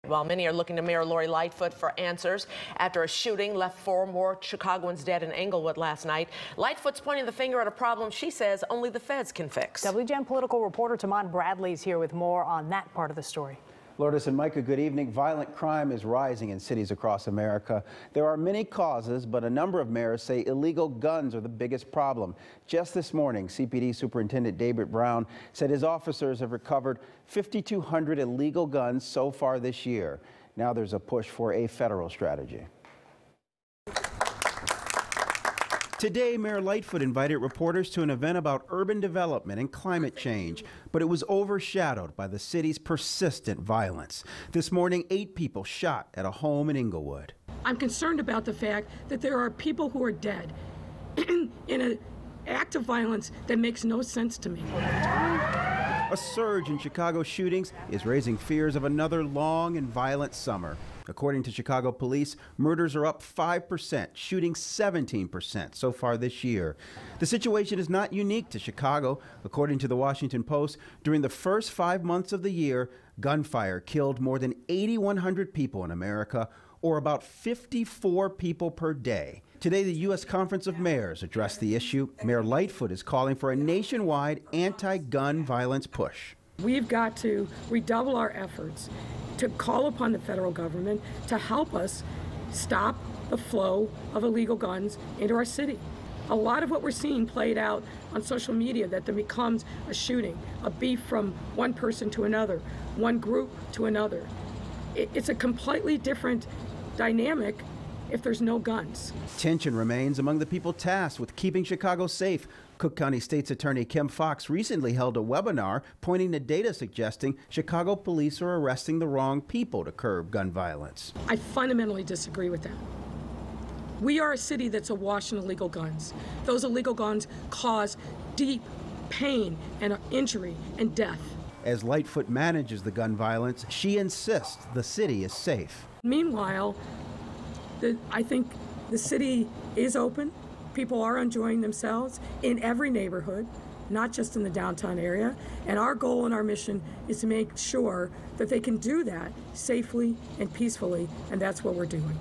While many are looking to Mayor Lori Lightfoot for answers after a shooting left 4 more Chicagoans dead in Englewood last night, Lightfoot's pointing the finger at a problem she says only the feds can fix. WGN political reporter Tamon Bradley is here with more on that part of the story. Lourdes and Micah, good evening. Violent crime is rising in cities across America. There are many causes, but a number of mayors say illegal guns are the biggest problem. Just this morning, CPD Superintendent David Brown said his officers have recovered 5,200 illegal guns so far this year. Now there's a push for a federal strategy. Today, Mayor Lightfoot invited reporters to an event about urban development and climate change, but it was overshadowed by the city's persistent violence. This morning, 8 people shot at a home in Englewood. I'm concerned about the fact that there are people who are dead in an act of violence that makes no sense to me. A surge in Chicago shootings is raising fears of another long and violent summer. According to Chicago police, murders are up 5%, shootings 17% so far this year. The situation is not unique to Chicago. According to the Washington Post, during the first 5 months of the year, gunfire killed more than 8,100 people in America, or about 54 people per day. Today, the U.S. Conference of Mayors addressed the issue. Mayor Lightfoot is calling for a nationwide anti-gun violence push. We've got to redouble our efforts to call upon the federal government to help us stop the flow of illegal guns into our city. A lot of what we're seeing played out on social media, that there becomes a shooting, a beef from one person to another, one group to another. It's a completely different dynamic if there's no guns. Tension remains among the people tasked with keeping Chicago safe. Cook County State's Attorney Kim Foxx recently held a webinar pointing to data suggesting Chicago police are arresting the wrong people to curb gun violence. I fundamentally disagree with that. We are a city that's awash in illegal guns. Those illegal guns cause deep pain and injury and death. As Lightfoot manages the gun violence, she insists the city is safe. Meanwhile, I think the city is open. People are enjoying themselves in every neighborhood, not just in the downtown area. And our goal and our mission is to make sure that they can do that safely and peacefully, and that's what we're doing.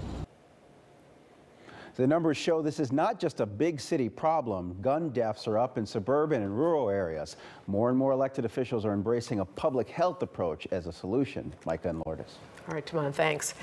The numbers show this is not just a big city problem. Gun deaths are up in suburban and rural areas. More and more elected officials are embracing a public health approach as a solution. Micah and Lourdes. All right, Tamon, thanks.